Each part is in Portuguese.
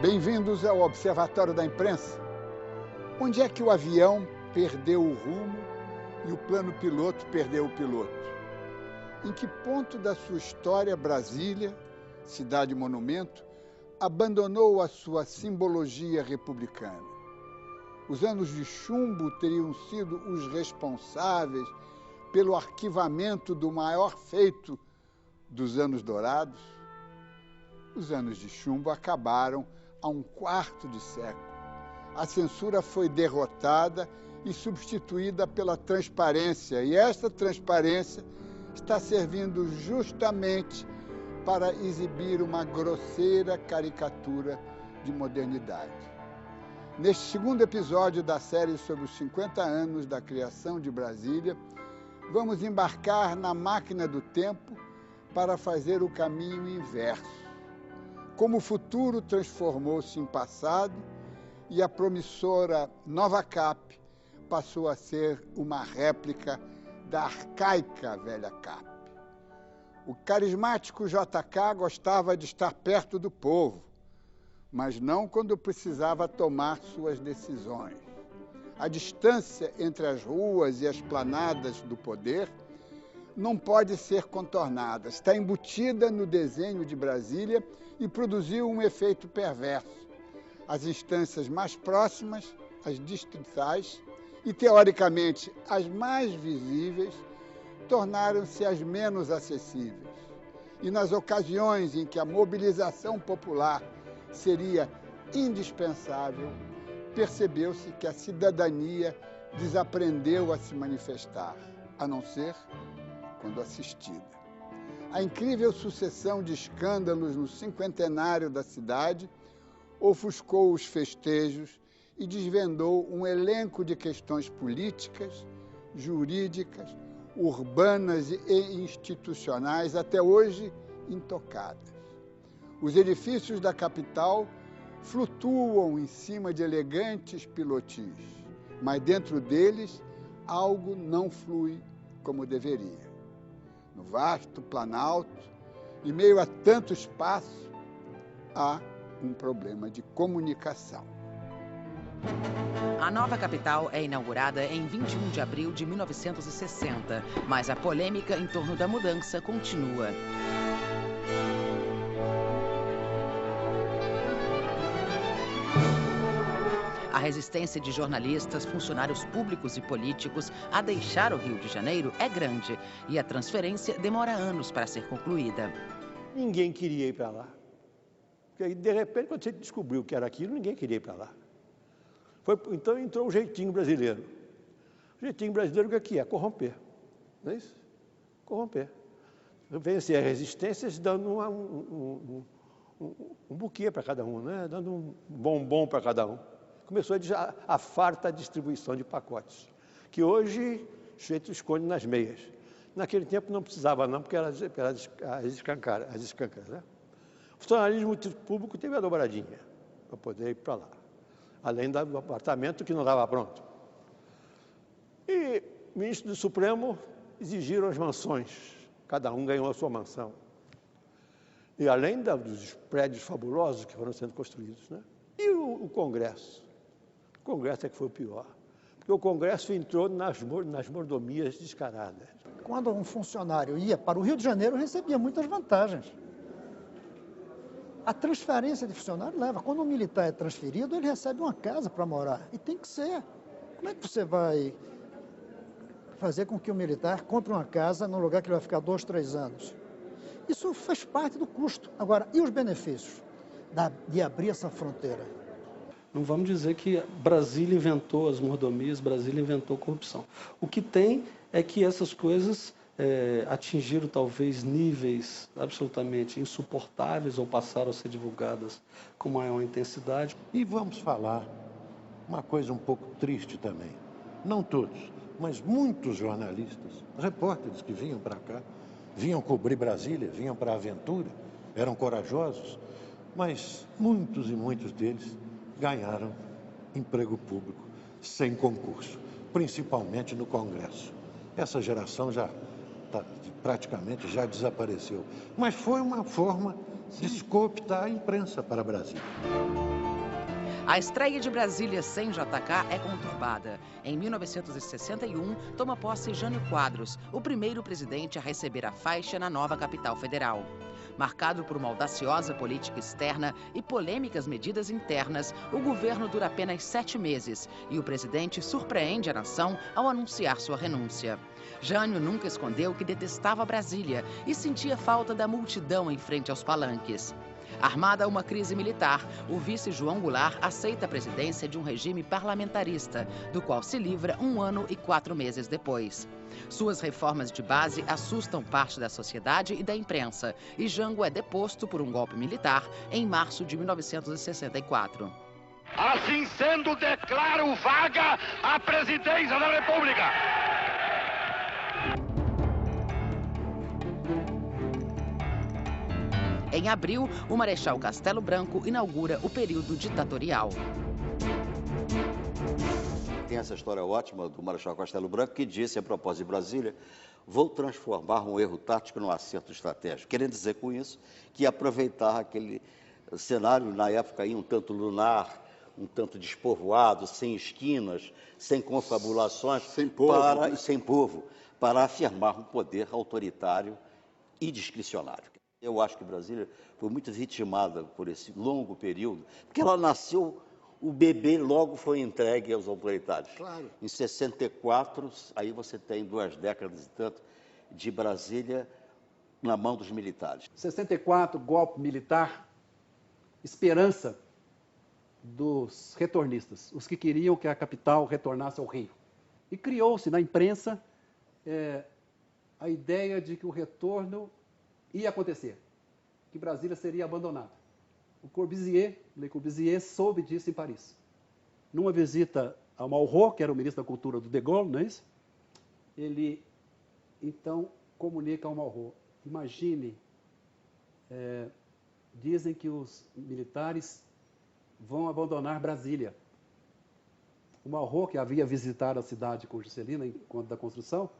Bem-vindos ao Observatório da Imprensa. Onde é que o avião perdeu o rumo e o plano piloto perdeu o piloto? Em que ponto da sua história Brasília, cidade-monumento, abandonou a sua simbologia republicana? Os anos de chumbo teriam sido os responsáveis pelo arquivamento do maior feito dos anos dourados? Os anos de chumbo acabaram há um quarto de século. A censura foi derrotada e substituída pela transparência, e esta transparência está servindo justamente para exibir uma grosseira caricatura de modernidade. Neste segundo episódio da série sobre os 50 anos da criação de Brasília, vamos embarcar na máquina do tempo para fazer o caminho inverso. Como o futuro transformou-se em passado e a promissora nova CAP passou a ser uma réplica da arcaica velha CAP. O carismático JK gostava de estar perto do povo, mas não quando precisava tomar suas decisões. A distância entre as ruas e as planadas do poder não pode ser contornada. Está embutida no desenho de Brasília e produziu um efeito perverso. As instâncias mais próximas, as distritais e, teoricamente, as mais visíveis, tornaram-se as menos acessíveis. E nas ocasiões em que a mobilização popular seria indispensável, percebeu-se que a cidadania desaprendeu a se manifestar, a não ser quando assistida. A incrível sucessão de escândalos no cinquentenário da cidade ofuscou os festejos e desvendou um elenco de questões políticas, jurídicas, urbanas e institucionais até hoje intocadas. Os edifícios da capital flutuam em cima de elegantes pilotis, mas dentro deles algo não flui como deveria. No vasto Planalto, em meio a tanto espaço, há um problema de comunicação. A nova capital é inaugurada em 21 de abril de 1960, mas a polêmica em torno da mudança continua. A resistência de jornalistas, funcionários públicos e políticos a deixar o Rio de Janeiro é grande e a transferência demora anos para ser concluída. Ninguém queria ir para lá. Porque aí, de repente, quando você descobriu que era aquilo, ninguém queria ir para lá. Então entrou o jeitinho brasileiro. O jeitinho brasileiro o que é? Corromper. Não é isso? Corromper. Vencer as resistências dando um buquê para cada um, né? Dando um bombom para cada um. Começou a farta distribuição de pacotes, que hoje o sujeito esconde nas meias. Naquele tempo não precisava não, porque era as escâncaras, né? O funcionalismo público teve a dobradinha para poder ir para lá, além do apartamento que não estava pronto. E o ministro do Supremo exigiram as mansões, cada um ganhou a sua mansão. E além dos prédios fabulosos que foram sendo construídos, né? E o Congresso? O Congresso é que foi o pior, porque o Congresso entrou nas mordomias descaradas. Quando um funcionário ia para o Rio de Janeiro, recebia muitas vantagens. A transferência de funcionário leva. Quando um militar é transferido, ele recebe uma casa para morar. E tem que ser. Como é que você vai fazer com que o militar compre uma casa num lugar que ele vai ficar 2, 3 anos? Isso faz parte do custo. Agora, e os benefícios de abrir essa fronteira? Não vamos dizer que Brasília inventou as mordomias, Brasília inventou corrupção. O que tem é que essas coisas atingiram talvez níveis absolutamente insuportáveis ou passaram a ser divulgadas com maior intensidade. E vamos falar uma coisa um pouco triste também. Não todos, mas muitos jornalistas, repórteres que vinham para cá, vinham cobrir Brasília, vinham para a aventura, eram corajosos, mas muitos e muitos deles ganharam emprego público sem concurso, principalmente no Congresso. Essa geração praticamente já desapareceu, mas foi uma forma descooptar a imprensa para Brasília. A estreia de Brasília sem JK é conturbada. Em 1961, toma posse Jânio Quadros, o primeiro presidente a receber a faixa na nova capital federal. Marcado por uma audaciosa política externa e polêmicas medidas internas, o governo dura apenas 7 meses e o presidente surpreende a nação ao anunciar sua renúncia. Jânio nunca escondeu que detestava Brasília e sentia falta da multidão em frente aos palanques. Armada uma crise militar, o vice João Goulart aceita a presidência de um regime parlamentarista, do qual se livra 1 ano e 4 meses depois. Suas reformas de base assustam parte da sociedade e da imprensa, e Jango é deposto por um golpe militar em março de 1964. Assim sendo, declaro vaga a presidência da República. Em abril, o Marechal Castelo Branco inaugura o período ditatorial. Tem essa história ótima do Marechal Castelo Branco que disse, a propósito de Brasília, vou transformar um erro tático num acerto estratégico. Querendo dizer com isso que ia aproveitar aquele cenário, na época, aí, um tanto lunar, um tanto despovoado, sem esquinas, sem confabulações, sem povo, para afirmar um poder autoritário e discricionário. Eu acho que Brasília foi muito vitimada por esse longo período, porque ela nasceu, o bebê logo foi entregue aos autoritários. Claro. Em 64, aí você tem 2 décadas e tanto de Brasília na mão dos militares. 64, golpe militar, esperança dos retornistas, os que queriam que a capital retornasse ao Rio. E criou-se na imprensa a ideia de que o retorno ia acontecer, que Brasília seria abandonada. O Le Corbusier soube disso em Paris. Numa visita ao Malraux, que era o ministro da Cultura do De Gaulle, não é isso? Ele, então, comunica ao Malraux, imagine, dizem que os militares vão abandonar Brasília. O Malraux, que havia visitado a cidade com Juscelino enquanto da construção,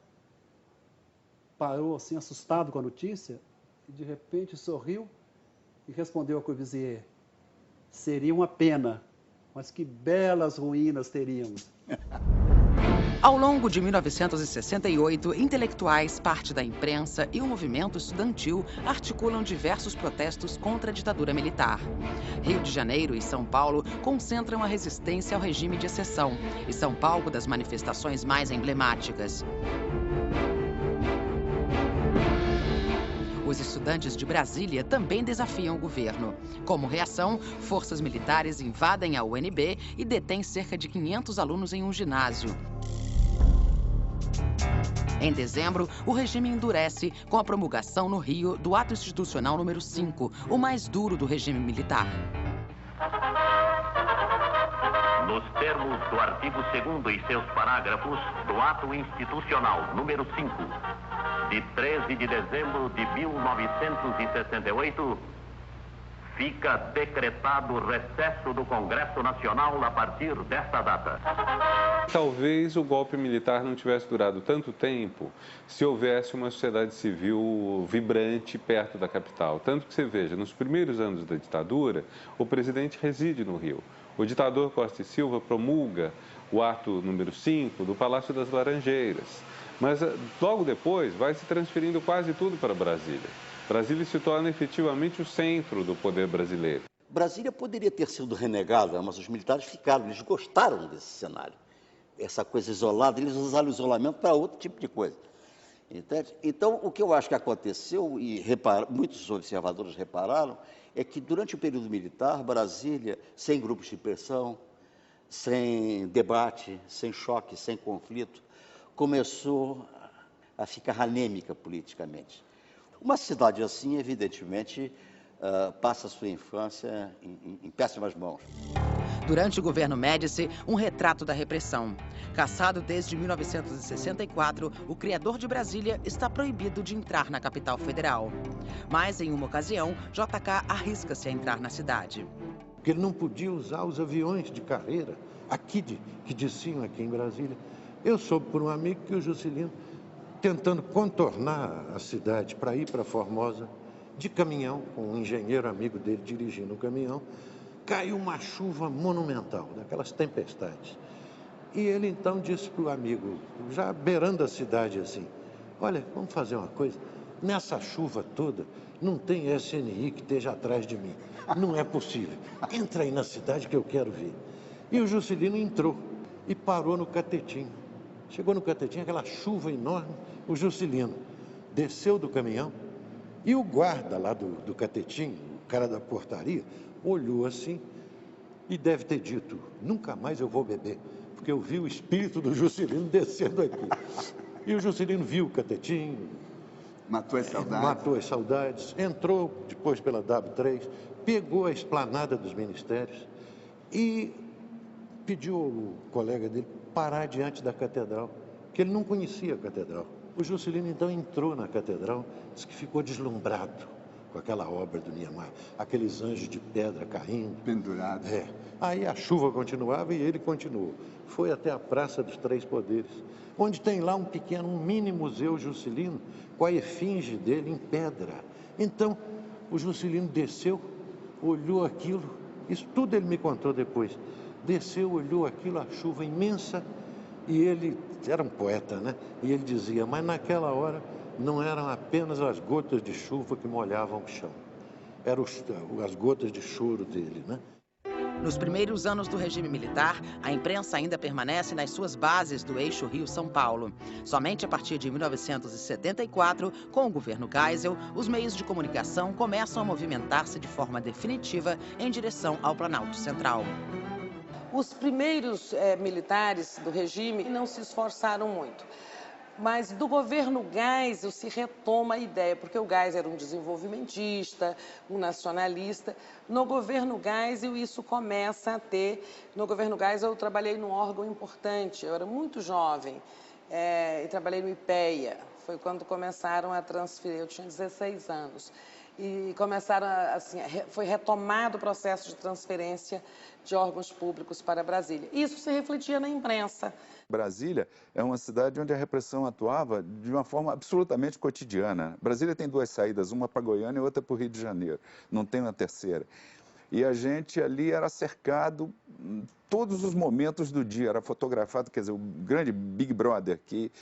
parou assim assustado com a notícia e de repente sorriu e respondeu a Corbusier, seria uma pena, mas que belas ruínas teríamos. Ao longo de 1968, intelectuais, parte da imprensa e o movimento estudantil articulam diversos protestos contra a ditadura militar. Rio de Janeiro e São Paulo concentram a resistência ao regime de exceção e são palco das manifestações mais emblemáticas. Os estudantes de Brasília também desafiam o governo. Como reação, forças militares invadem a UNB e detêm cerca de 500 alunos em um ginásio. Em dezembro, o regime endurece com a promulgação no Rio do Ato Institucional número 5, o mais duro do regime militar. Nos termos do artigo 2º e seus parágrafos do Ato Institucional número 5, de 13 de dezembro de 1968, fica decretado o recesso do Congresso Nacional a partir desta data. Talvez o golpe militar não tivesse durado tanto tempo se houvesse uma sociedade civil vibrante perto da capital. Tanto que você veja, nos primeiros anos da ditadura, o presidente reside no Rio. O ditador Costa e Silva promulga o ato número 5 do Palácio das Laranjeiras. Mas logo depois vai se transferindo quase tudo para Brasília. Brasília se torna efetivamente o centro do poder brasileiro. Brasília poderia ter sido renegada, mas os militares ficaram, eles gostaram desse cenário. Essa coisa isolada, eles usaram o isolamento para outro tipo de coisa. Entende? Então, o que eu acho que aconteceu, e muitos observadores repararam, é que durante o período militar, Brasília, sem grupos de pressão, sem debate, sem choque, sem conflito, começou a ficar anêmica politicamente. Uma cidade assim, evidentemente, passa a sua infância em péssimas mãos. Durante o governo Médici, um retrato da repressão. Caçado desde 1964, o criador de Brasília está proibido de entrar na capital federal. Mas, em uma ocasião, JK arrisca-se a entrar na cidade. Porque ele não podia usar os aviões de carreira que desciam aqui em Brasília. Eu soube por um amigo que o Juscelino, tentando contornar a cidade para ir para Formosa, de caminhão, com um engenheiro amigo dele dirigindo o caminhão, caiu uma chuva monumental, daquelas tempestades. E ele então disse para o amigo, já beirando a cidade assim, olha, vamos fazer uma coisa, nessa chuva toda, não tem SNI que esteja atrás de mim. Não é possível. Entra aí na cidade que eu quero ver. E o Juscelino entrou e parou no Catetinho. Chegou no Catetinho, aquela chuva enorme, o Juscelino desceu do caminhão e o guarda lá do Catetinho, o cara da portaria, olhou assim e deve ter dito, nunca mais eu vou beber, porque eu vi o espírito do Juscelino descendo aqui. E o Juscelino viu o Catetinho, matou as saudades, entrou depois pela W3, pegou a esplanada dos ministérios e pediu ao colega dele parar diante da catedral, que ele não conhecia a catedral. O Juscelino então entrou na catedral, disse que ficou deslumbrado com aquela obra do Niemeyer, aqueles anjos de pedra caindo. Pendurados. Aí a chuva continuava e ele continuou. Foi até a Praça dos Três Poderes, onde tem lá um mini museu Juscelino, com a efígie dele em pedra. Então, o Juscelino desceu, olhou aquilo, isso tudo ele me contou depois. Desceu, olhou aquilo, a chuva imensa, e ele era um poeta, né? E ele dizia, mas naquela hora não eram apenas as gotas de chuva que molhavam o chão, eram as gotas de choro dele, né? Nos primeiros anos do regime militar, a imprensa ainda permanece nas suas bases do eixo Rio-São Paulo. Somente a partir de 1974, com o governo Geisel, os meios de comunicação começam a movimentar-se de forma definitiva em direção ao Planalto Central. Os primeiros militares do regime não se esforçaram muito. Mas do governo Geisel se retoma a ideia, porque o Geisel era um desenvolvimentista, um nacionalista. No governo Geisel isso começa a ter... No governo Geisel eu trabalhei num órgão importante, eu era muito jovem, e trabalhei no IPEA. Foi quando começaram a transferir, eu tinha 16 anos. E começaram, assim, foi retomado o processo de transferência de órgãos públicos para Brasília. Isso se refletia na imprensa. Brasília é uma cidade onde a repressão atuava de uma forma absolutamente cotidiana. Brasília tem duas saídas, uma para Goiânia e outra para o Rio de Janeiro, não tem uma terceira. E a gente ali era cercado todos os momentos do dia, era fotografado, quer dizer, o grande Big Brother, que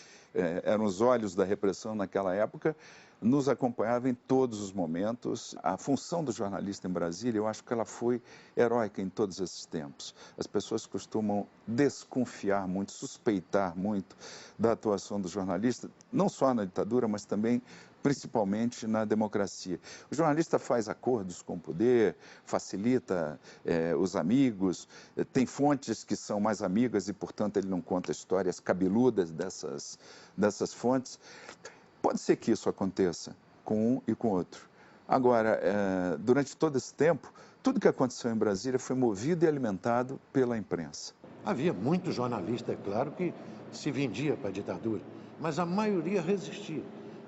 eram os olhos da repressão naquela época, nos acompanhava em todos os momentos. A função do jornalista em Brasília, eu acho que ela foi heróica em todos esses tempos. As pessoas costumam desconfiar muito, suspeitar muito da atuação do jornalista, não só na ditadura, mas também, principalmente, na democracia. O jornalista faz acordos com o poder, facilita os amigos, tem fontes que são mais amigas e, portanto, ele não conta histórias cabeludas dessas fontes. Pode ser que isso aconteça com um e com outro. Agora, durante todo esse tempo, tudo que aconteceu em Brasília foi movido e alimentado pela imprensa. Havia muito jornalista, é claro, que se vendia para a ditadura, mas a maioria resistia.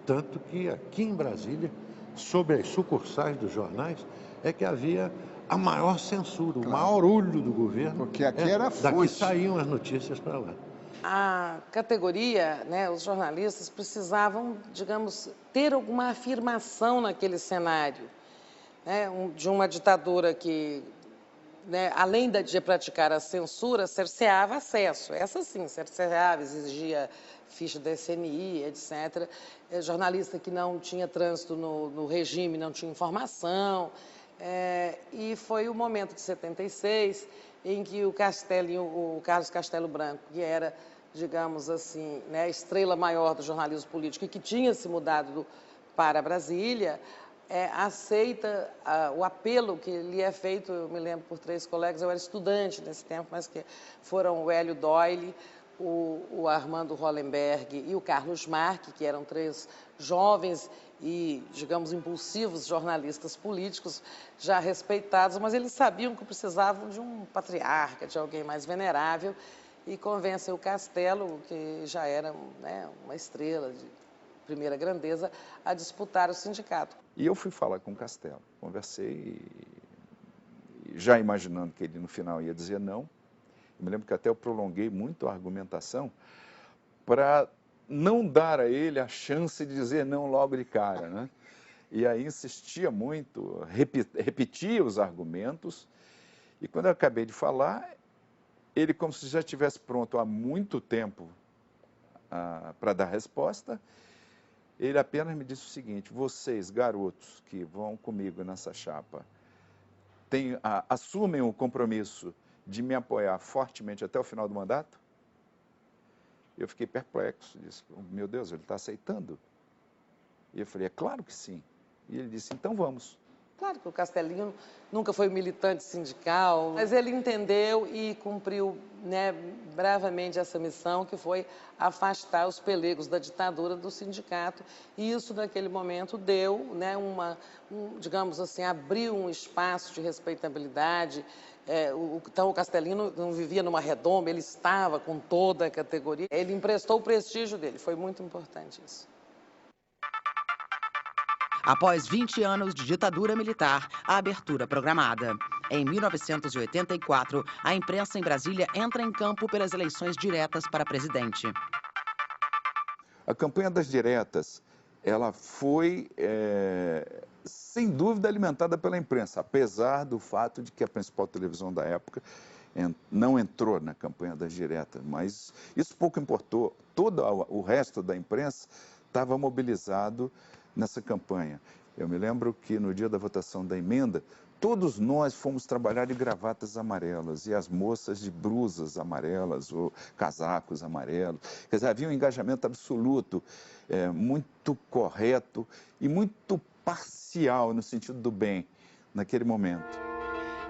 Tanto que aqui em Brasília, sobre as sucursais dos jornais, é que havia a maior censura, o maior olho do governo. Porque aqui era fonte. Daqui saíam as notícias para lá. A categoria, né, os jornalistas precisavam, digamos, ter alguma afirmação naquele cenário, né, de uma ditadura que, né, além de praticar a censura, cerceava acesso. Essa sim, cerceava, exigia ficha da SNI, etc. Jornalista que não tinha trânsito no regime, não tinha informação. E foi o momento de 76 em que o Carlos Castelo Branco, que era, digamos assim, né, a estrela maior do jornalismo político e que tinha se mudado para Brasília, aceita o apelo que lhe é feito, eu me lembro por 3 colegas, eu era estudante nesse tempo, mas que foram o Hélio Doyle, o Armando Hollenberg e o Carlos Marque, que eram 3 jovens e, digamos, impulsivos jornalistas políticos, já respeitados, mas eles sabiam que precisavam de um patriarca, de alguém mais venerável, e convencem o Castelo, que já era, né, uma estrela de primeira grandeza, a disputar o sindicato. E eu fui falar com o Castelo, conversei, já imaginando que ele no final ia dizer não. Eu me lembro que até eu prolonguei muito a argumentação para não dar a ele a chance de dizer não logo de cara, né? E aí insistia muito, repetia os argumentos. E quando eu acabei de falar, ele, como se já estivesse pronto há muito tempo para dar resposta, ele apenas me disse o seguinte: vocês, garotos que vão comigo nessa chapa, assumem o compromisso de me apoiar fortemente até o final do mandato? Eu fiquei perplexo, disse: meu Deus, ele está aceitando? E eu falei: é claro que sim. E ele disse: então vamos. Claro que o Castellino nunca foi militante sindical, mas ele entendeu e cumpriu, né, bravamente essa missão, que foi afastar os pelegos da ditadura do sindicato. E isso, naquele momento, deu, né, digamos assim, abriu um espaço de respeitabilidade. Então, o Castellino não vivia numa redoma, ele estava com toda a categoria. Ele emprestou o prestígio dele, foi muito importante isso. Após 20 anos de ditadura militar, a abertura programada. Em 1984, a imprensa em Brasília entra em campo pelas eleições diretas para presidente. A campanha das diretas, ela foi, sem dúvida, alimentada pela imprensa, apesar do fato de que a principal televisão da época não entrou na campanha das diretas. Mas isso pouco importou. Todo o resto da imprensa estava mobilizado nessa campanha. Eu me lembro que no dia da votação da emenda, todos nós fomos trabalhar de gravatas amarelas e as moças de blusas amarelas ou casacos amarelos. Quer dizer, havia um engajamento absoluto, muito correto e muito parcial no sentido do bem naquele momento.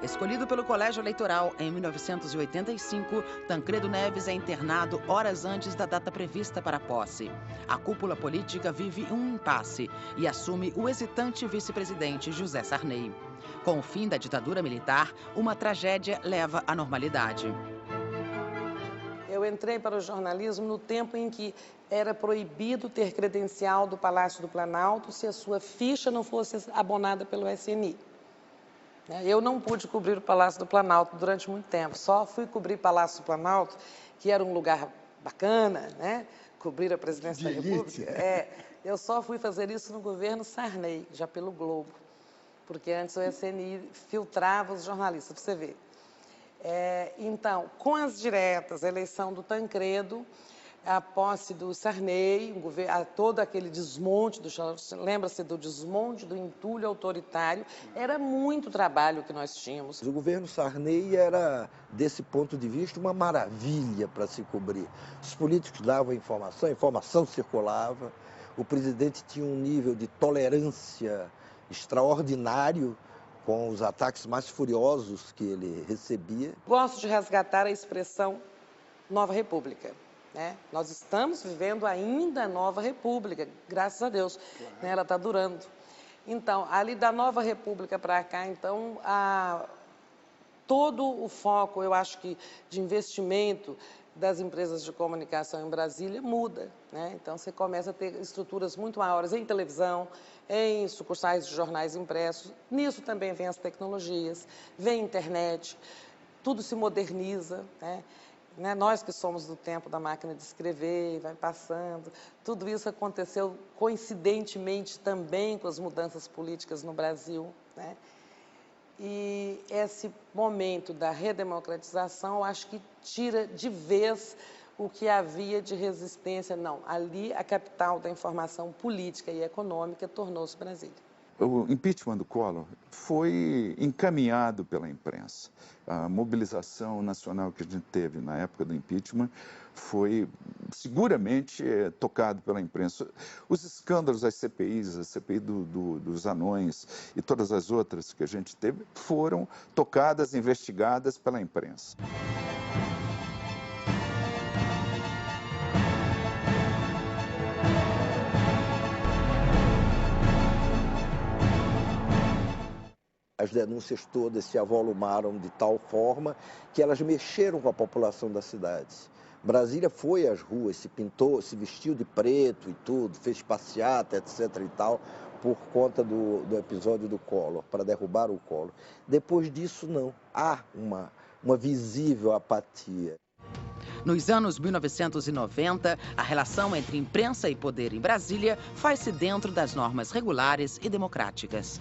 Escolhido pelo Colégio Eleitoral em 1985, Tancredo Neves é internado horas antes da data prevista para a posse. A cúpula política vive um impasse e assume o hesitante vice-presidente José Sarney. Com o fim da ditadura militar, uma tragédia leva à normalidade. Eu entrei para o jornalismo no tempo em que era proibido ter credencial do Palácio do Planalto se a sua ficha não fosse abonada pelo SNI. Eu não pude cobrir o Palácio do Planalto durante muito tempo, só fui cobrir o Palácio do Planalto, que era um lugar bacana, né? Cobrir a presidência da República. Eu só fui fazer isso no governo Sarney, já pelo Globo, porque antes o SNI filtrava os jornalistas, para você ver. Então, com as diretas, a eleição do Tancredo, a posse do Sarney, todo aquele desmonte, lembra-se do desmonte, do entulho autoritário, era muito trabalho que nós tínhamos. O governo Sarney era, desse ponto de vista, uma maravilha para se cobrir. Os políticos davam informação, a informação circulava, o presidente tinha um nível de tolerância extraordinário com os ataques mais furiosos que ele recebia. Gosto de resgatar a expressão Nova República. Nós estamos vivendo ainda a Nova República, graças a Deus, claro. Ela está durando. Então, ali da Nova República para cá, então, todo o foco, eu acho que, de investimento das empresas de comunicação em Brasília muda. Então, você começa a ter estruturas muito maiores em televisão, em sucursais de jornais impressos. Nisso também vem as tecnologias, vem a internet, tudo se moderniza, Nós que somos do tempo da máquina de escrever, vai passando, tudo isso aconteceu coincidentemente também com as mudanças políticas no Brasil. E esse momento da redemocratização, eu acho que tira de vez o que havia de resistência. Não, ali a capital da informação política e econômica tornou-se Brasília. O impeachment do Collor foi encaminhado pela imprensa. A mobilização nacional que a gente teve na época do impeachment foi seguramente tocado pela imprensa. Os escândalos das CPIs, a CPI dos anões e todas as outras que a gente teve, foram tocadas, investigadas pela imprensa. As denúncias todas se avolumaram de tal forma que elas mexeram com a população da cidade. Brasília foi às ruas, se pintou, se vestiu de preto e tudo, fez passeata, etc. e tal, por conta do episódio do Collor, para derrubar o Collor. Depois disso, não. Há uma visível apatia. Nos anos 1990, a relação entre imprensa e poder em Brasília faz-se dentro das normas regulares e democráticas.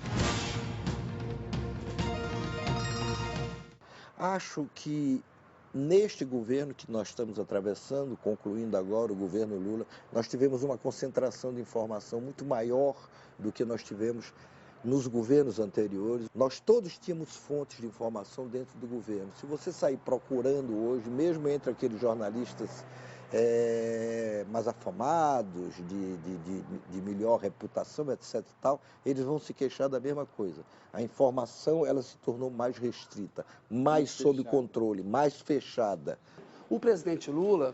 Acho que neste governo que nós estamos atravessando, concluindo agora o governo Lula, nós tivemos uma concentração de informação muito maior do que nós tivemos nos governos anteriores. Nós todos tínhamos fontes de informação dentro do governo. Se você sair procurando hoje, mesmo entre aqueles jornalistas mais afamados, de melhor reputação, etc. e tal, eles vão se queixar da mesma coisa. A informação ela se tornou mais restrita, mais sob controle, mais fechada. O presidente Lula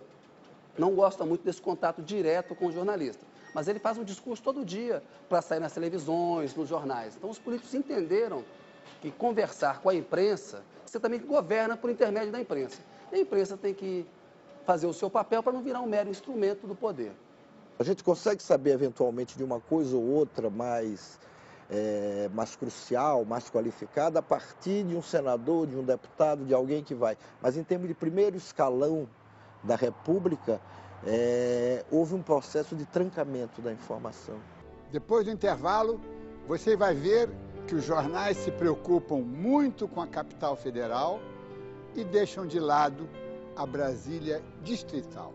não gosta muito desse contato direto com o jornalista, mas ele faz um discurso todo dia para sair nas televisões, nos jornais. Então os políticos entenderam que conversar com a imprensa, você também governa por intermédio da imprensa. E a imprensa tem que fazer o seu papel para não virar um mero instrumento do poder. A gente consegue saber, eventualmente, de uma coisa ou outra mais crucial, mais qualificada, a partir de um senador, de um deputado, de alguém que vai. Mas, em termos de primeiro escalão da República, houve um processo de trancamento da informação. Depois do intervalo, você vai ver que os jornais se preocupam muito com a capital federal e deixam de lado a Brasília distrital.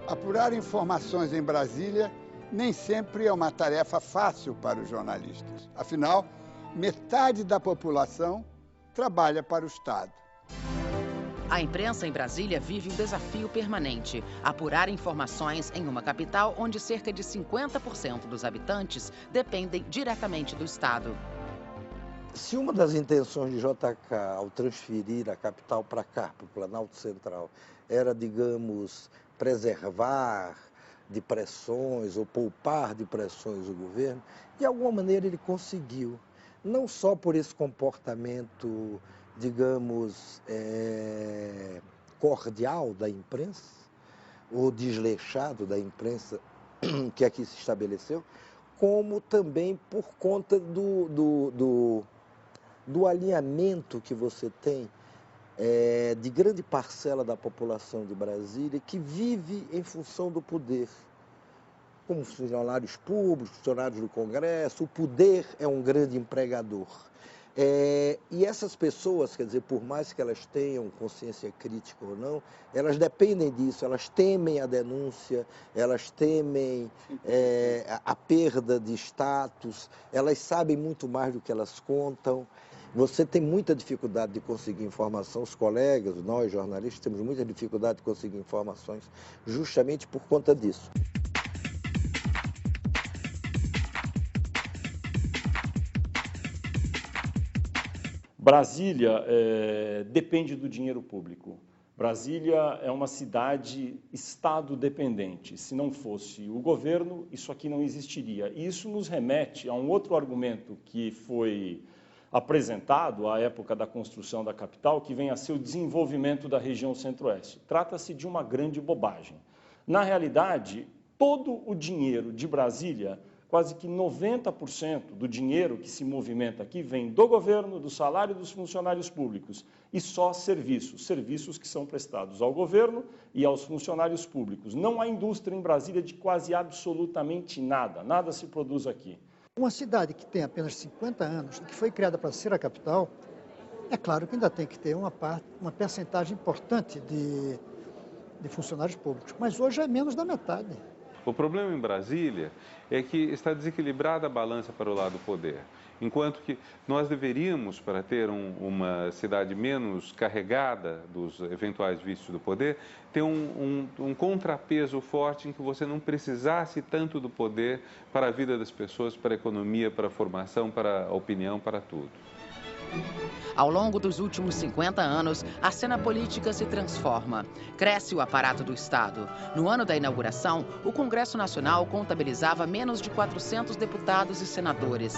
Apurar informações em Brasília nem sempre é uma tarefa fácil para os jornalistas. Afinal, metade da população trabalha para o Estado. A imprensa em Brasília vive um desafio permanente: apurar informações em uma capital onde cerca de 50% dos habitantes dependem diretamente do Estado. Se uma das intenções de JK ao transferir a capital para cá, para o Planalto Central, era, digamos, preservar de pressões ou poupar de pressões o governo, de alguma maneira ele conseguiu, não só por esse comportamento, digamos, cordial da imprensa, ou desleixado da imprensa que aqui se estabeleceu, como também por conta do alinhamento que você tem de grande parcela da população de Brasília que vive em função do poder. Como funcionários públicos, funcionários do Congresso, o poder é um grande empregador. E essas pessoas, quer dizer, por mais que elas tenham consciência crítica ou não, elas dependem disso, elas temem a denúncia, elas temem a perda de status, elas sabem muito mais do que elas contam. Você tem muita dificuldade de conseguir informação, os colegas, nós jornalistas, temos muita dificuldade de conseguir informações justamente por conta disso. Brasília depende do dinheiro público. Brasília é uma cidade Estado dependente. Se não fosse o governo, isso aqui não existiria. E isso nos remete a um outro argumento que foi apresentado à época da construção da capital, que vem a ser o desenvolvimento da região centro-oeste. Trata-se de uma grande bobagem. Na realidade, todo o dinheiro de Brasília, quase que 90% do dinheiro que se movimenta aqui vem do governo, do salário dos funcionários públicos e só serviços que são prestados ao governo e aos funcionários públicos. Não há indústria em Brasília de quase absolutamente nada, nada se produz aqui. Uma cidade que tem apenas 50 anos, que foi criada para ser a capital, é claro que ainda tem que ter uma percentagem importante de funcionários públicos, mas hoje é menos da metade. O problema em Brasília é que está desequilibrada a balança para o lado do poder. Enquanto que nós deveríamos, para ter uma cidade menos carregada dos eventuais vícios do poder, ter um contrapeso forte em que você não precisasse tanto do poder para a vida das pessoas, para a economia, para a formação, para a opinião, para tudo. Ao longo dos últimos 50 anos, a cena política se transforma. Cresce o aparato do Estado. No ano da inauguração, o Congresso Nacional contabilizava menos de 400 deputados e senadores.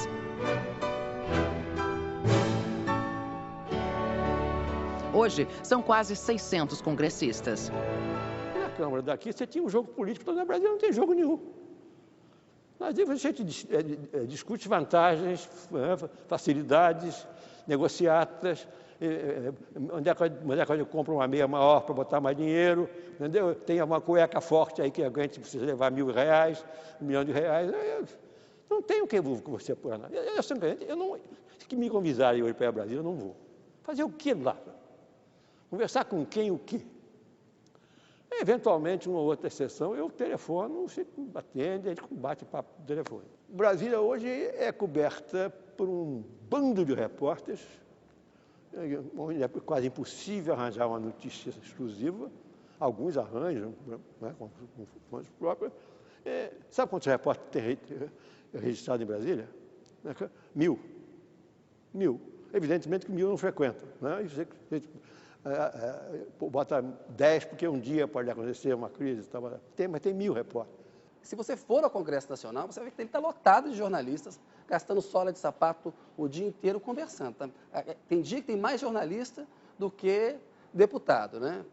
Hoje, são quase 600 congressistas. Na Câmara daqui, você tinha um jogo político, na Brasília não tem jogo nenhum. A gente discute vantagens, facilidades, negociatas, onde é que eu compro uma meia maior para botar mais dinheiro, entendeu? Tem uma cueca forte aí que a gente precisa levar R$1.000, R$1 milhão. Não tem o que você por nada. Eu não, se me convidarem hoje para ir a Brasília, eu não vou. Fazer o que lá? Conversar com quem o quê? Eventualmente, uma outra exceção, eu telefono, você atende, a gente bate papo no telefone. Brasília hoje é coberta por um bando de repórteres, onde é quase impossível arranjar uma notícia exclusiva. Alguns arranjam, né, com fontes próprias. Sabe quantos repórteres tem registrado em Brasília? 1.000. 1.000. Evidentemente que 1.000 não frequentam, né? Bota 10 porque um dia pode acontecer uma crise, mas tem 1.000 repórteres. Se você for ao Congresso Nacional, você vai ver que ele está lotado de jornalistas gastando sola de sapato o dia inteiro conversando. Tá? Tem dia que tem mais jornalista do que deputado, né?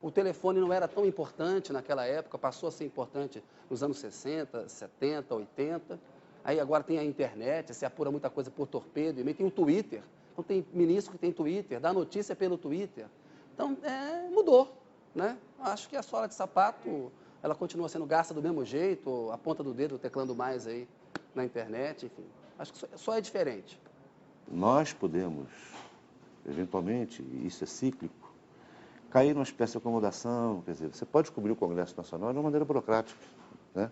O telefone não era tão importante naquela época, passou a ser importante nos anos 60, 70, 80. Aí agora tem a internet, se apura muita coisa por torpedo, e tem o Twitter. Então tem ministro que tem Twitter, dá notícia pelo Twitter. Então mudou, né? Acho que a sola de sapato, ela continua sendo gasta do mesmo jeito, a ponta do dedo teclando mais aí na internet, enfim. Acho que só é diferente. Nós podemos, eventualmente, e isso é cíclico, cair numa espécie de acomodação, quer dizer, você pode cobrir o Congresso Nacional de uma maneira burocrática, né?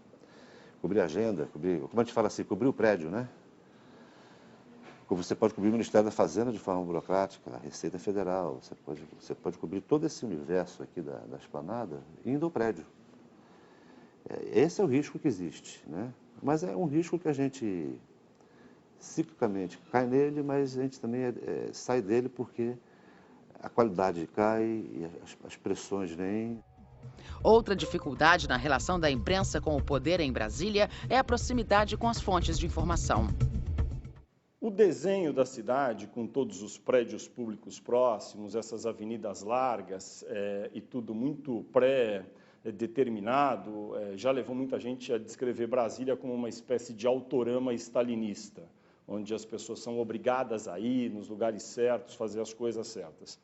Cobrir a agenda, como a gente fala assim, cobrir o prédio, né? Como você pode cobrir o Ministério da Fazenda de forma burocrática, a Receita Federal, você pode cobrir todo esse universo aqui da esplanada indo ao prédio. Esse é o risco que existe, né? Mas é um risco que a gente ciclicamente cai nele, mas a gente também sai dele porque a qualidade cai e as pressões vêm. Outra dificuldade na relação da imprensa com o poder em Brasília é a proximidade com as fontes de informação. O desenho da cidade, com todos os prédios públicos próximos, essas avenidas largas e tudo muito pré-determinado, já levou muita gente a descrever Brasília como uma espécie de autorama stalinista, onde as pessoas são obrigadas a ir nos lugares certos, fazer as coisas certas.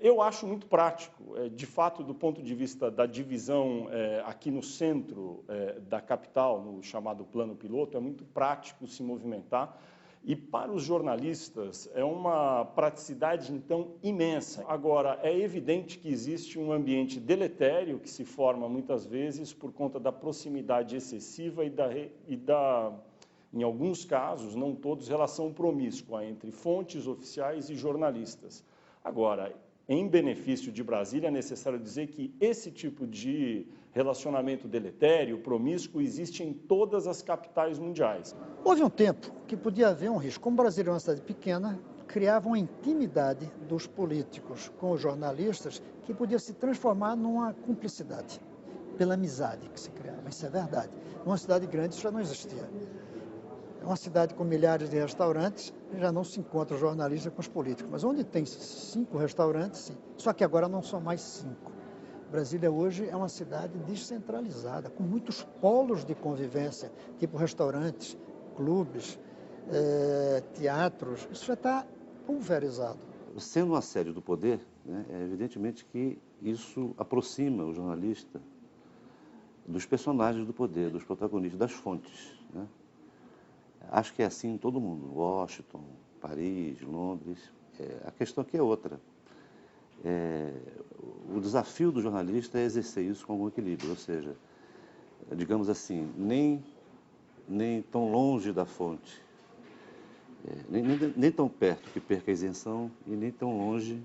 Eu acho muito prático, de fato, do ponto de vista da divisão aqui no centro da capital, no chamado plano piloto, é muito prático se movimentar. E para os jornalistas é uma praticidade, então, imensa. Agora, é evidente que existe um ambiente deletério que se forma muitas vezes por conta da proximidade excessiva e em alguns casos, não todos, relação promíscua entre fontes oficiais e jornalistas. Agora, em benefício de Brasília, é necessário dizer que esse tipo de relacionamento deletério, promíscuo, existe em todas as capitais mundiais. Houve um tempo que podia haver um risco. Como Brasília é uma cidade pequena, criava uma intimidade dos políticos com os jornalistas que podia se transformar numa cumplicidade, pela amizade que se criava. Isso é verdade. Numa cidade grande isso já não existia. É uma cidade com milhares de restaurantes, já não se encontra jornalista com os políticos. Mas onde tem 5 restaurantes, sim. Só que agora não são mais 5. Brasília hoje é uma cidade descentralizada, com muitos polos de convivência, tipo restaurantes, clubes, teatros. Isso já está pulverizado. Sendo uma sede do poder, né, é evidentemente que isso aproxima o jornalista dos personagens do poder, dos protagonistas, das fontes, né? Acho que é assim em todo mundo, Washington, Paris, Londres. A questão aqui é outra. O desafio do jornalista é exercer isso com algum equilíbrio, ou seja, digamos assim, nem tão longe da fonte, nem tão perto que perca a isenção e nem tão longe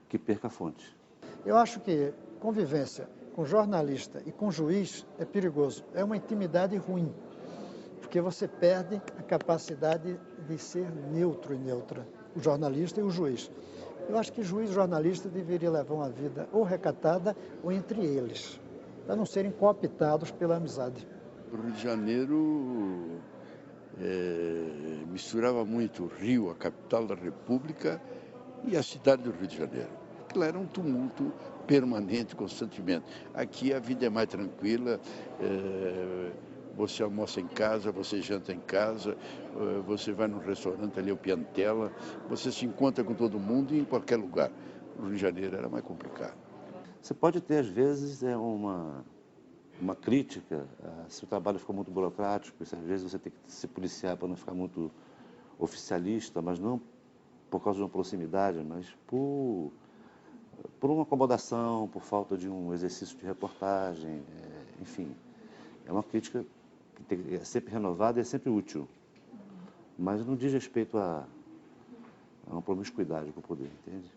que perca a fonte. Eu acho que convivência com jornalista e com juiz é perigoso, é uma intimidade ruim. Porque você perde a capacidade de ser neutro e neutra, o jornalista e o juiz. Eu acho que juiz e jornalista deveriam levar uma vida ou recatada ou entre eles, para não serem cooptados pela amizade. O Rio de Janeiro misturava muito o Rio, a capital da República, e a cidade do Rio de Janeiro. Aquilo era um tumulto permanente, constantemente. Aqui a vida é mais tranquila, você almoça em casa, você janta em casa, você vai num restaurante ali, o Piantella, você se encontra com todo mundo e em qualquer lugar. No Rio de Janeiro era mais complicado. Você pode ter, às vezes, uma crítica, se o trabalho ficou muito burocrático, se às vezes você tem que se policiar para não ficar muito oficialista, mas não por causa de uma proximidade, mas por uma acomodação, por falta de um exercício de reportagem, enfim. É uma crítica que é sempre renovada e é sempre útil, mas não diz respeito a uma promiscuidade com o poder, entende?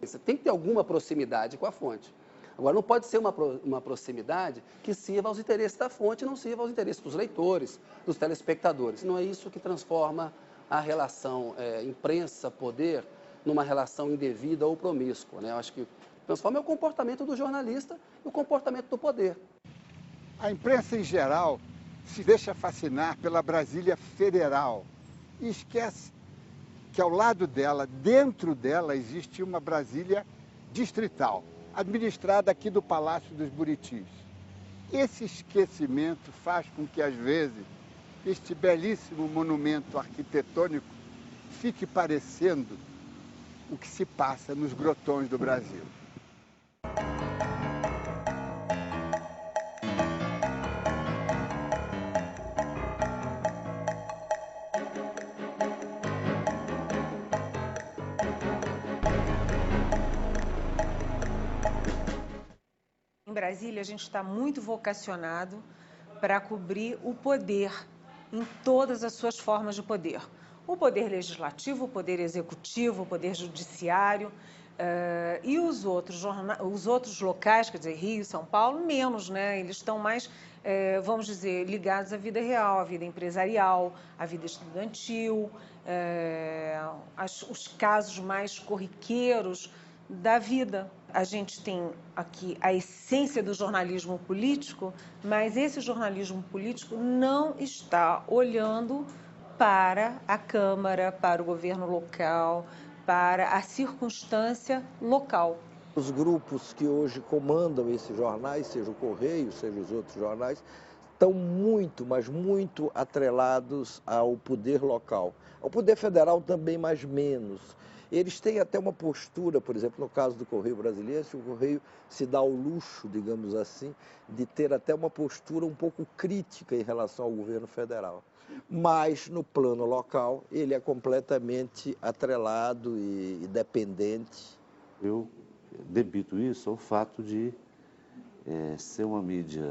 Você tem que ter alguma proximidade com a fonte. Agora, não pode ser uma proximidade que sirva aos interesses da fonte e não sirva aos interesses dos leitores, dos telespectadores. Não é isso que transforma a relação imprensa-poder numa relação indevida ou promíscua, né? Eu acho que transforma o comportamento do jornalista e o comportamento do poder. A imprensa, em geral, se deixa fascinar pela Brasília federal e esquece que ao lado dela, dentro dela, existe uma Brasília distrital, administrada aqui do Palácio dos Buritis. Esse esquecimento faz com que, às vezes, este belíssimo monumento arquitetônico fique parecendo o que se passa nos grotões do Brasil. Em Brasília, a gente está muito vocacionado para cobrir o poder em todas as suas formas de poder. O poder legislativo, o poder executivo, o poder judiciário e os outros locais, quer dizer, Rio, São Paulo, menos, né? Eles estão mais, vamos dizer, ligados à vida real, à vida empresarial, à vida estudantil, os casos mais corriqueiros da vida. A gente tem aqui a essência do jornalismo político, mas esse jornalismo político não está olhando para a Câmara, para o governo local, para a circunstância local. Os grupos que hoje comandam esses jornais, seja o Correio, seja os outros jornais, estão muito, mas muito atrelados ao poder local. Ao poder federal também, mas menos. Eles têm até uma postura, por exemplo, no caso do Correio Brasiliense, o Correio se dá ao luxo, digamos assim, de ter até uma postura um pouco crítica em relação ao governo federal. Mas, no plano local, ele é completamente atrelado e dependente. Eu debito isso ao fato de ser uma mídia...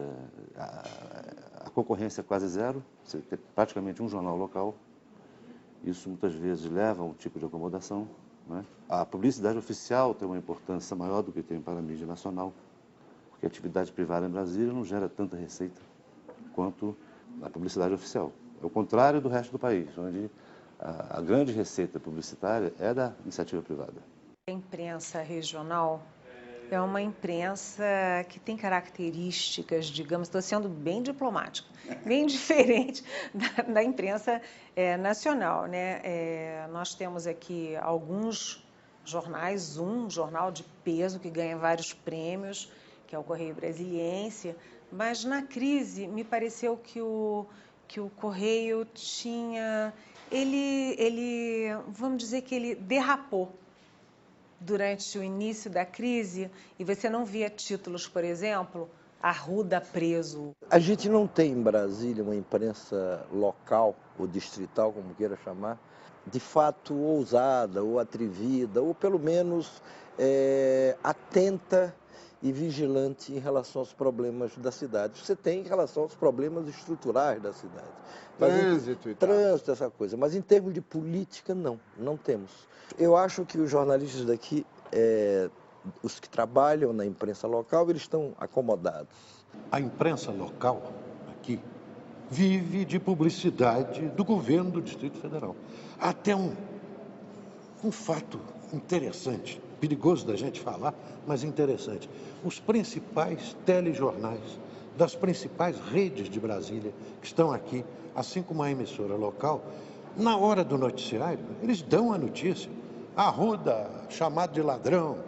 A concorrência é quase zero, você tem praticamente um jornal local. Isso muitas vezes leva a um tipo de acomodação, né? A publicidade oficial tem uma importância maior do que tem para a mídia nacional, porque a atividade privada em Brasília não gera tanta receita quanto a publicidade oficial. É o contrário do resto do país, onde a grande receita publicitária é da iniciativa privada. A imprensa regional é uma imprensa que tem características, digamos, estou sendo bem diplomática, bem diferente da imprensa nacional, né? Nós temos aqui alguns jornais, um jornal de peso que ganha vários prêmios, que é o Correio Brasiliense, mas na crise me pareceu que o Correio tinha, vamos dizer que ele derrapou durante o início da crise e você não via títulos, por exemplo, Arruda preso. A gente não tem em Brasília uma imprensa local ou distrital, como queira chamar, de fato ousada ou atrevida, ou pelo menos atenta e vigilante em relação aos problemas da cidade. Você tem em relação aos problemas estruturais da cidade. Trânsito e tal. Trânsito, essa coisa. Mas em termos de política, não temos. Eu acho que os jornalistas daqui, os que trabalham na imprensa local, eles estão acomodados. A imprensa local, aqui, vive de publicidade do governo do Distrito Federal. Até um fato interessante, perigoso da gente falar, mas interessante. Os principais telejornais das principais redes de Brasília que estão aqui, assim como a emissora local, na hora do noticiário, eles dão a notícia. Arruda, chamado de ladrão,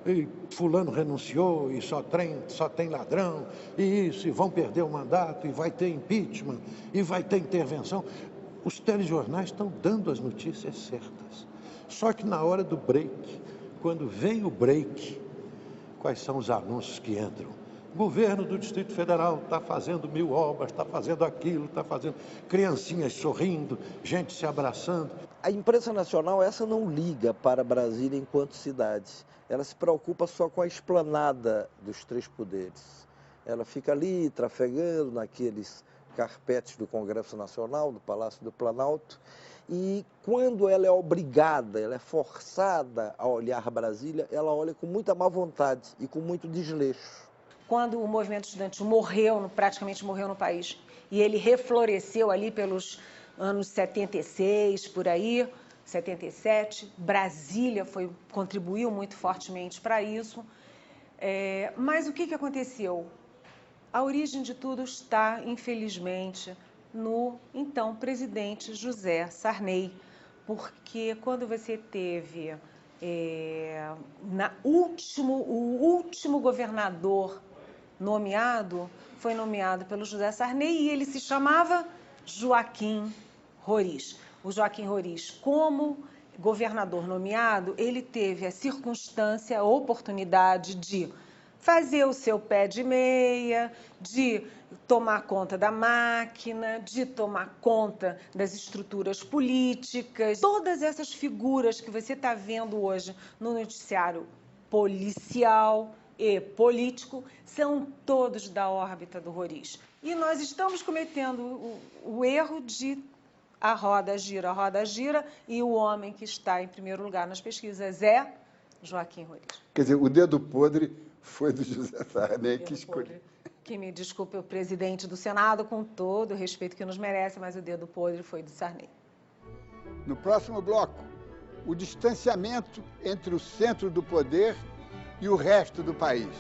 e fulano renunciou, e só tem ladrão, e isso, e vão perder o mandato, e vai ter impeachment, e vai ter intervenção. Os telejornais estão dando as notícias certas. Só que na hora do break, quando vem o break, quais são os anúncios que entram? O governo do Distrito Federal está fazendo 1000 obras, está fazendo aquilo, está fazendo criancinhas sorrindo, gente se abraçando. A imprensa nacional, essa não liga para Brasília enquanto cidade. Ela se preocupa só com a esplanada dos três poderes. Ela fica ali trafegando naqueles carpetes do Congresso Nacional, do Palácio do Planalto, e quando ela é obrigada, ela é forçada a olhar Brasília, ela olha com muita má vontade e com muito desleixo. Quando o movimento estudantil praticamente morreu no país, e ele refloresceu ali pelos anos 76, por aí, 77, Brasília contribuiu muito fortemente para isso. Mas o que aconteceu? A origem de tudo está, infelizmente, no então presidente José Sarney, porque quando você teve o último governador nomeado, foi nomeado pelo José Sarney e ele se chamava Joaquim Roriz. O Joaquim Roriz, como governador nomeado, ele teve a circunstância, a oportunidade de fazer o seu pé de meia, de tomar conta da máquina, de tomar conta das estruturas políticas. Todas essas figuras que você está vendo hoje no noticiário policial e político são todos da órbita do Roriz. E nós estamos cometendo o erro de a roda gira, e o homem que está em primeiro lugar nas pesquisas é Joaquim Roriz. Quer dizer, o dedo podre foi do José Sarney que escolheu. Que me desculpe o presidente do Senado, com todo o respeito que nos merece, mas o dedo podre foi do Sarney. No próximo bloco, o distanciamento entre o centro do poder e o resto do país.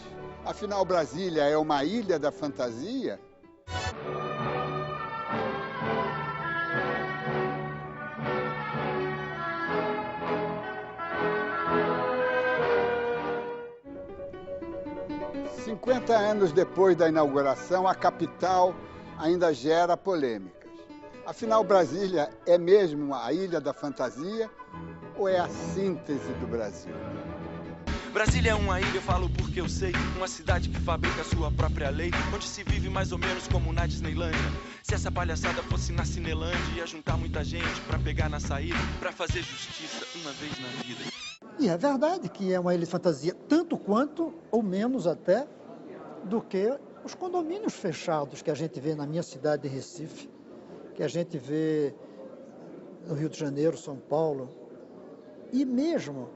Afinal, Brasília é uma ilha da fantasia? "50 anos depois da inauguração, a capital ainda gera polêmicas. Afinal, Brasília é mesmo a ilha da fantasia ou é a síntese do Brasil? Brasília é uma ilha, eu falo porque eu sei. Uma cidade que fabrica sua própria lei, onde se vive mais ou menos como na Disneylândia. Se essa palhaçada fosse na Cinelândia, ia juntar muita gente pra pegar na saída, pra fazer justiça uma vez na vida." E é verdade que é uma ilha de fantasia, tanto quanto, ou menos até, do que os condomínios fechados que a gente vê na minha cidade de Recife, que a gente vê no Rio de Janeiro, São Paulo, e mesmo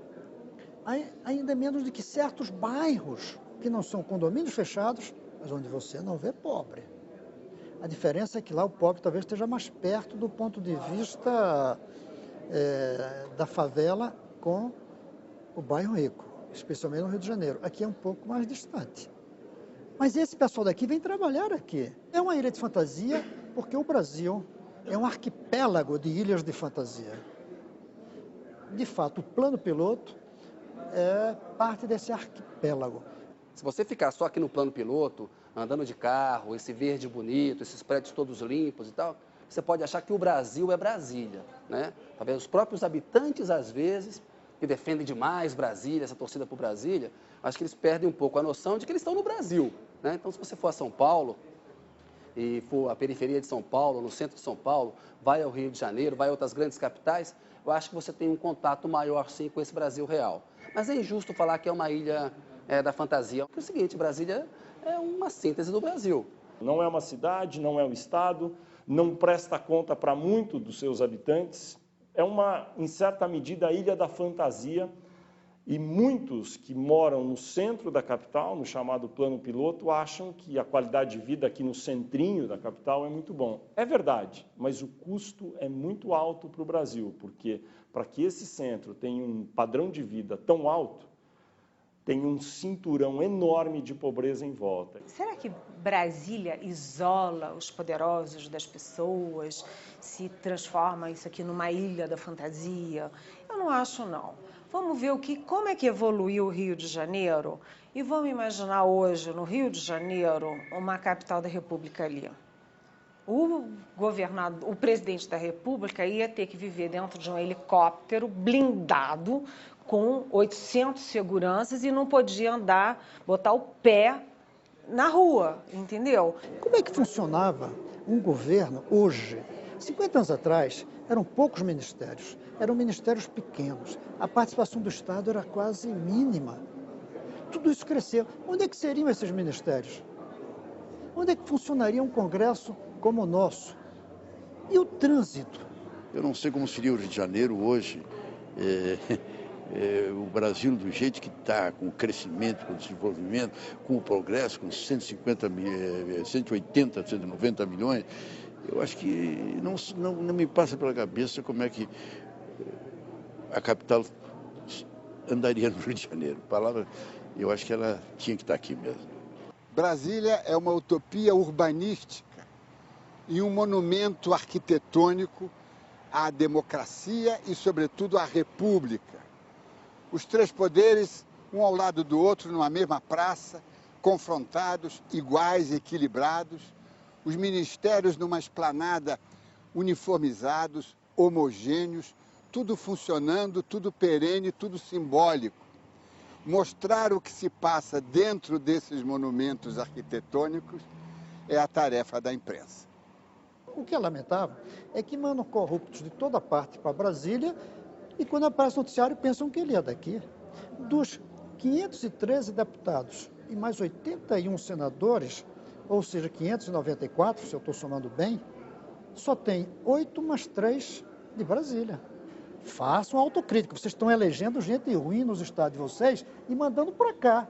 ainda menos do que certos bairros que não são condomínios fechados, mas onde você não vê pobre. A diferença é que lá o pobre talvez esteja mais perto do ponto de vista da favela com o bairro rico, especialmente no Rio de Janeiro. Aqui é um pouco mais distante. Mas esse pessoal daqui vem trabalhar aqui. É uma ilha de fantasia porque o Brasil é um arquipélago de ilhas de fantasia. De fato, o plano piloto é parte desse arquipélago. Se você ficar só aqui no plano piloto, andando de carro, esse verde bonito, esses prédios todos limpos e tal, você pode achar que o Brasil é Brasília, né? Talvez os próprios habitantes, às vezes, que defendem demais Brasília, essa torcida por Brasília, acho que eles perdem um pouco a noção de que eles estão no Brasil, né? Então, se você for a São Paulo e for à periferia de São Paulo, no centro de São Paulo, vai ao Rio de Janeiro, vai a outras grandes capitais, eu acho que você tem um contato maior, sim, com esse Brasil real. Mas é injusto falar que é uma ilha da fantasia. Porque é o seguinte, Brasília é uma síntese do Brasil. Não é uma cidade, não é um estado, não presta conta para muito dos seus habitantes. É em certa medida, a ilha da fantasia. E muitos que moram no centro da capital, no chamado plano piloto, acham que a qualidade de vida aqui no centrinho da capital é muito bom. É verdade, mas o custo é muito alto para o Brasil, porque para que esse centro tenha um padrão de vida tão alto, tem um cinturão enorme de pobreza em volta. Será que Brasília isola os poderosos das pessoas, se transforma isso aqui numa ilha da fantasia? Eu não acho, não. Vamos ver como é que evoluiu o Rio de Janeiro e vamos imaginar hoje, no Rio de Janeiro, uma capital da República ali. O presidente da República ia ter que viver dentro de um helicóptero blindado com 800 seguranças e não podia botar o pé na rua, entendeu? Como é que funcionava um governo hoje? 50 anos atrás, eram poucos ministérios, eram ministérios pequenos. A participação do Estado era quase mínima. Tudo isso cresceu. Onde é que seriam esses ministérios? Onde é que funcionaria um Congresso como o nosso? E o trânsito? Eu não sei como seria o Rio de Janeiro hoje. O Brasil, do jeito que está, com o crescimento, com o desenvolvimento, com o progresso, com 180, 190 milhões, eu acho que não me passa pela cabeça como é que a capital andaria no Rio de Janeiro. A palavra, eu acho que ela tinha que estar aqui mesmo. Brasília é uma utopia urbanística e um monumento arquitetônico à democracia e, sobretudo, à república. Os três poderes, um ao lado do outro, numa mesma praça, confrontados, iguais, equilibrados. Os ministérios numa esplanada uniformizados, homogêneos, tudo funcionando, tudo perene, tudo simbólico. Mostrar o que se passa dentro desses monumentos arquitetônicos é a tarefa da imprensa. O que é lamentável é que mandam corruptos de toda parte para Brasília e quando aparece o noticiário pensam que ele é daqui. Dos 513 deputados e mais 81 senadores, ou seja, 594, se eu estou somando bem, só tem 8 mais 3 de Brasília. Façam autocrítica, vocês estão elegendo gente ruim nos estados de vocês e mandando para cá.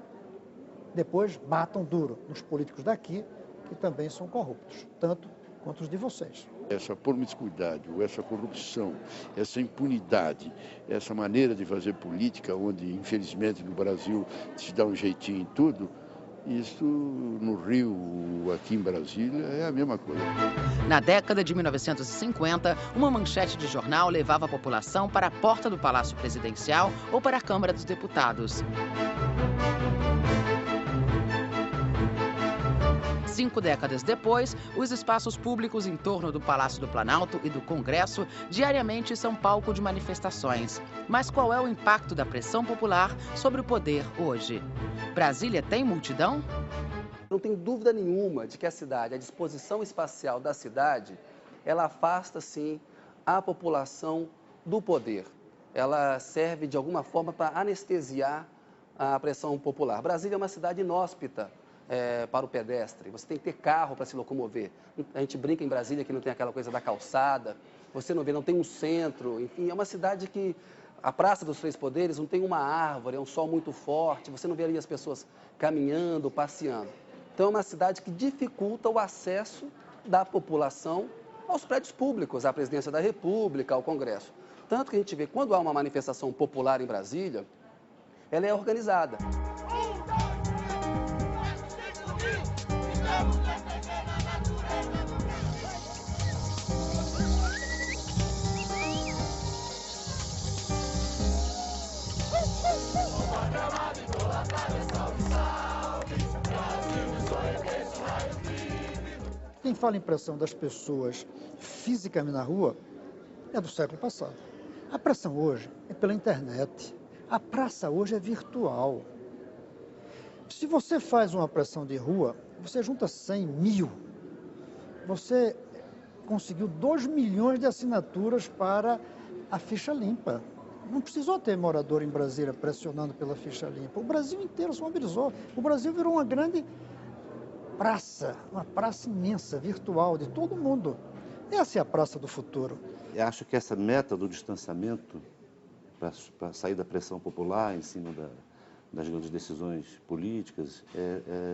Depois batam duro nos políticos daqui, que também são corruptos, tanto quanto os de vocês. Essa promiscuidade, essa corrupção, essa impunidade, essa maneira de fazer política, onde, infelizmente, no Brasil se dá um jeitinho em tudo, isso no Rio, aqui em Brasília, é a mesma coisa. Na década de 1950, uma manchete de jornal levava a população para a porta do Palácio Presidencial ou para a Câmara dos Deputados. 5 décadas depois, os espaços públicos em torno do Palácio do Planalto e do Congresso diariamente são palco de manifestações. Mas qual é o impacto da pressão popular sobre o poder hoje? Brasília tem multidão? Não tem dúvida nenhuma de que a disposição espacial da cidade, ela afasta, sim, a população do poder. Ela serve, de alguma forma, para anestesiar a pressão popular. Brasília é uma cidade inóspita para o pedestre. Você tem que ter carro para se locomover. A gente brinca em Brasília que não tem aquela coisa da calçada. Você não tem um centro. Enfim, é uma cidade que a Praça dos Três Poderes não tem uma árvore, é um sol muito forte. Você não vê ali as pessoas caminhando, passeando. Então, é uma cidade que dificulta o acesso da população aos prédios públicos, à Presidência da República, ao Congresso. Tanto que a gente vê, quando há uma manifestação popular em Brasília, ela é organizada. Quem fala em pressão das pessoas fisicamente na rua é do século passado. A pressão hoje é pela internet. A praça hoje é virtual. Se você faz uma pressão de rua, você junta 100 mil. Você conseguiu 2 milhões de assinaturas para a ficha limpa. Não precisou ter morador em Brasília pressionando pela ficha limpa. O Brasil inteiro se mobilizou. O Brasil virou uma grande praça, uma praça imensa, virtual, de todo mundo. Essa é a praça do futuro. Eu acho que essa meta do distanciamento, para sair da pressão popular em cima das grandes decisões políticas,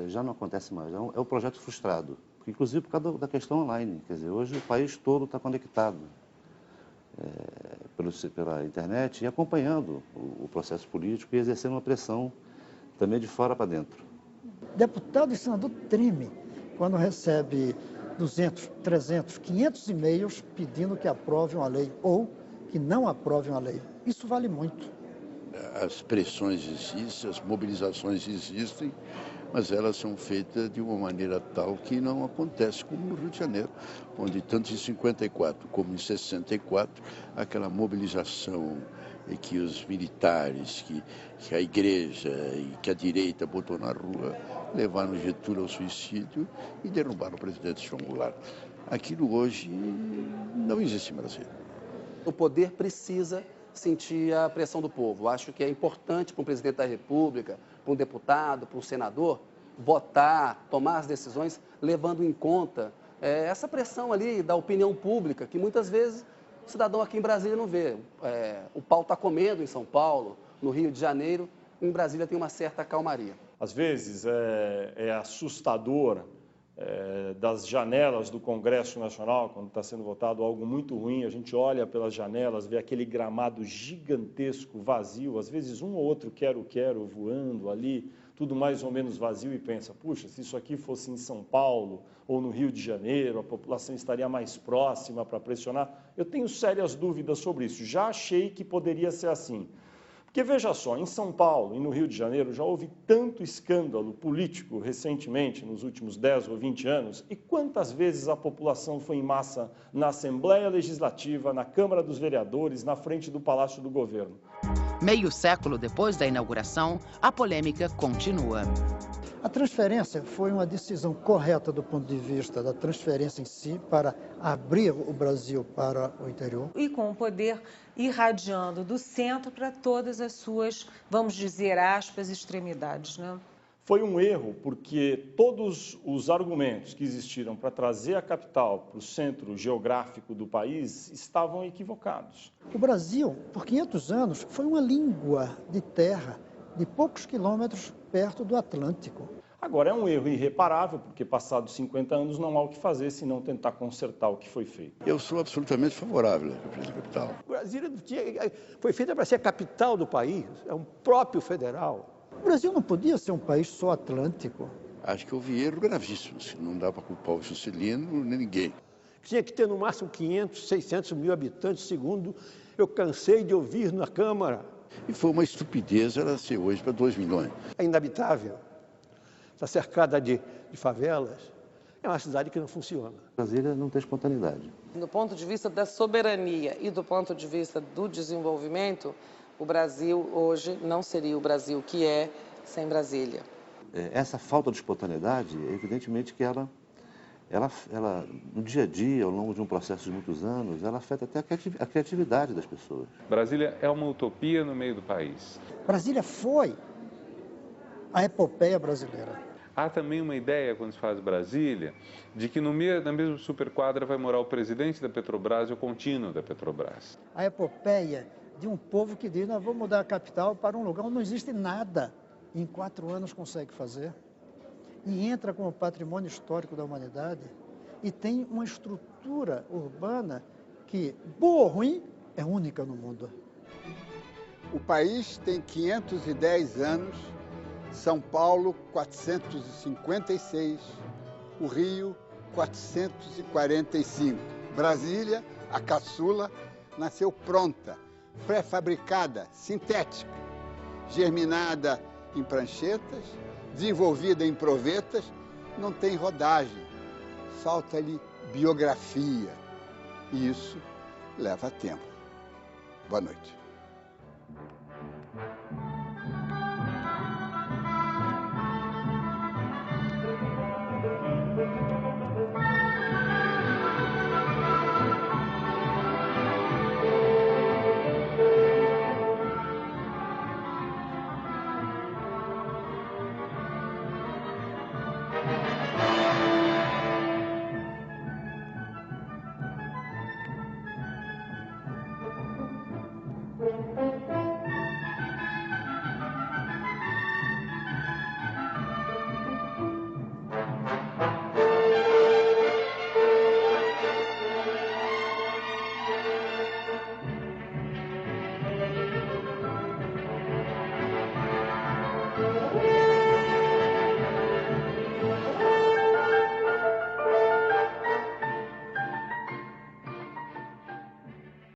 já não acontece mais. É um projeto frustrado, inclusive por causa da questão online. Quer dizer, hoje o país todo está conectado pela internet e acompanhando o processo político e exercendo uma pressão também de fora para dentro. Deputado e senador treme quando recebe 200, 300, 500 e-mails pedindo que aprove uma lei ou que não aprove uma lei. Isso vale muito. As pressões existem, as mobilizações existem, mas elas são feitas de uma maneira tal que não acontece como no Rio de Janeiro, onde tanto em 54 como em 64, aquela mobilização que os militares, que a igreja e que a direita botou na rua, levaram Getúlio ao suicídio e derrubaram o presidente João Goulart. Aquilo hoje não existe em Brasília. O poder precisa sentir a pressão do povo. Acho que é importante para um presidente da República, para um deputado, para um senador, votar, tomar as decisões, levando em conta essa pressão ali da opinião pública, que muitas vezes o cidadão aqui em Brasília não vê. O pau está comendo em São Paulo, no Rio de Janeiro, em Brasília tem uma certa calmaria. Às vezes é assustador das janelas do Congresso Nacional, quando está sendo votado algo muito ruim, a gente olha pelas janelas, vê aquele gramado gigantesco, vazio, às vezes um ou outro quero-quero voando ali, tudo mais ou menos vazio e pensa, puxa, se isso aqui fosse em São Paulo ou no Rio de Janeiro, a população estaria mais próxima para pressionar. Eu tenho sérias dúvidas sobre isso, já achei que poderia ser assim. Porque, veja só, em São Paulo e no Rio de Janeiro já houve tanto escândalo político recentemente, nos últimos 10 ou 20 anos, e quantas vezes a população foi em massa na Assembleia Legislativa, na Câmara dos Vereadores, na frente do Palácio do Governo. Meio século depois da inauguração, a polêmica continua. A transferência foi uma decisão correta do ponto de vista da transferência em si para abrir o Brasil para o interior. E com o poder irradiando do centro para todas as suas, vamos dizer, aspas, extremidades, né? Foi um erro porque todos os argumentos que existiram para trazer a capital para o centro geográfico do país estavam equivocados. O Brasil, por 500 anos, foi uma língua de terra de poucos quilômetros perto do Atlântico. Agora, é um erro irreparável, porque passados 50 anos não há o que fazer senão tentar consertar o que foi feito. Eu sou absolutamente favorável à cabeça da capital. Brasília foi feita para ser a capital do país, é um próprio federal. O Brasil não podia ser um país só atlântico. Acho que houve erro gravíssimo, não dá para culpar o Juscelino nem ninguém. Tinha que ter no máximo 500, 600 mil habitantes, segundo eu cansei de ouvir na Câmara. E foi uma estupidez ela ser hoje para 2 milhões. É inabitável, está cercada de favelas, é uma cidade que não funciona. Brasília não tem espontaneidade. Do ponto de vista da soberania e do ponto de vista do desenvolvimento, o Brasil hoje não seria o Brasil que é sem Brasília. Essa falta de espontaneidade, evidentemente que ela, no dia a dia, ao longo de um processo de muitos anos, ela afeta até a criatividade das pessoas. Brasília é uma utopia no meio do país. Brasília foi a epopeia brasileira. Há também uma ideia, quando se faz Brasília, de que na mesma superquadra vai morar o presidente da Petrobras e o contínuo da Petrobras. A epopeia de um povo que diz, nós vamos mudar a capital para um lugar onde não existe nada. E em 4 anos consegue fazer. E entra como patrimônio histórico da humanidade e tem uma estrutura urbana que, boa ou ruim, é única no mundo. O país tem 510 anos, São Paulo 456, o Rio 445. Brasília, a caçula, nasceu pronta, pré-fabricada, sintética, germinada em pranchetas, desenvolvida em provetas, não tem rodagem, falta-lhe biografia. E isso leva tempo. Boa noite.